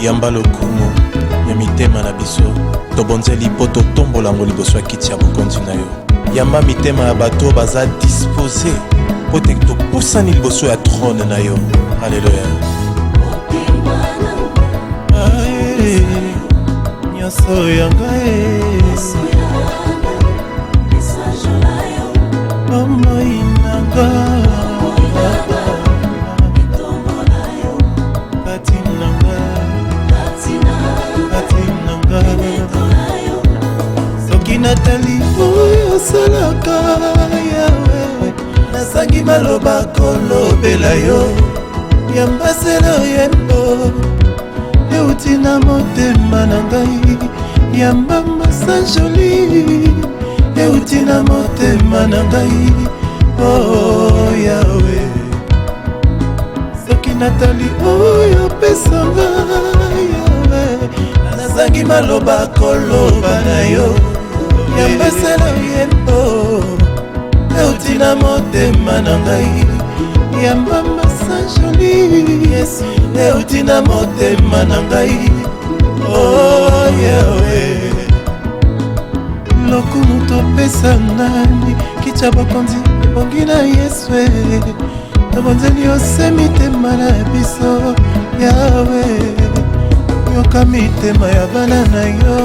yamba lokumu ya mitema na biso tobonzeli po totombolango liboso ya kiti ya bokonzi na yo. Yamba mitema ya bato baza dispose po te topusani liboso ya trône na yo. Alleluya. Nyonso yanga omoi nanga soki natali oyo salaka yawe nasangi maloba kolobela yo yambaselo yembo euti na motema na ngai yamba masa joli euti na motema na ngai oh yawe soki natali oyo pesanga yawe nazangi maloba koloba na yo yambaselo yembo euti na motema na ngai yamba masa joli yesu euti na motema na ngai oh yawe lokumu topesa nani kitya bokonzi ebongi na yesu tobonzeli ose mitema na biso yawe yoka mitema ya bana na yo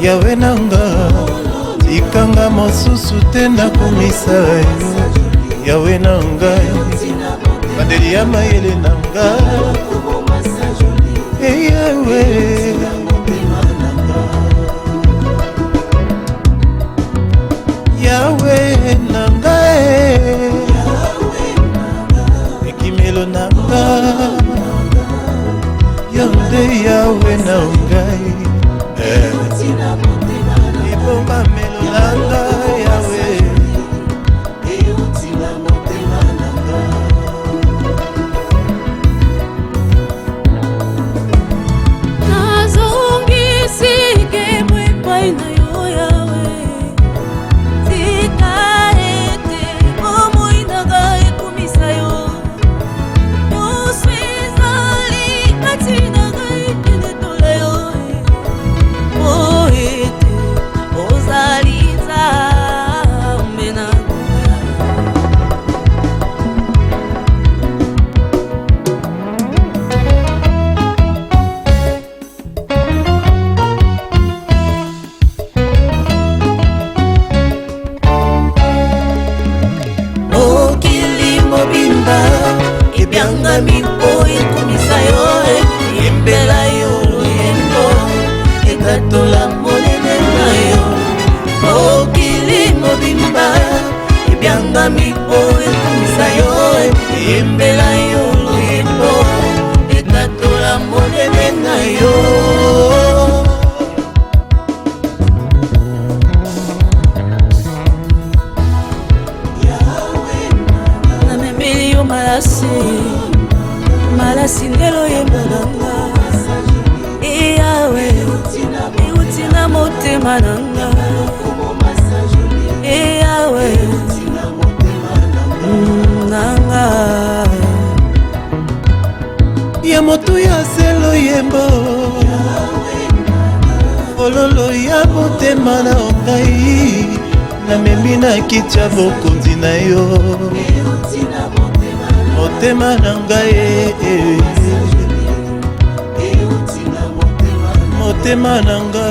yawe nanga tikanga mosusu te nakomisa yo yawe nanga bandeli ya mayele nanga yawe yawe nanga ekimelo nanga yonde yawe nanga ibomba melo nanga yawe ebyanga mipo ekomisa yo embela yo yembo ekatola monene na yo mokili mobimba ebyanga mipo ekomisa yo embela yo yembo ekatola monene na yo malasi ndelo yembonanga yawe euti na motema nanga yawe nanga ya moto ya selo yembo fololo ya motema na ngai namemi na kiti ya bokonzi na yo motema na ngai motema na ngai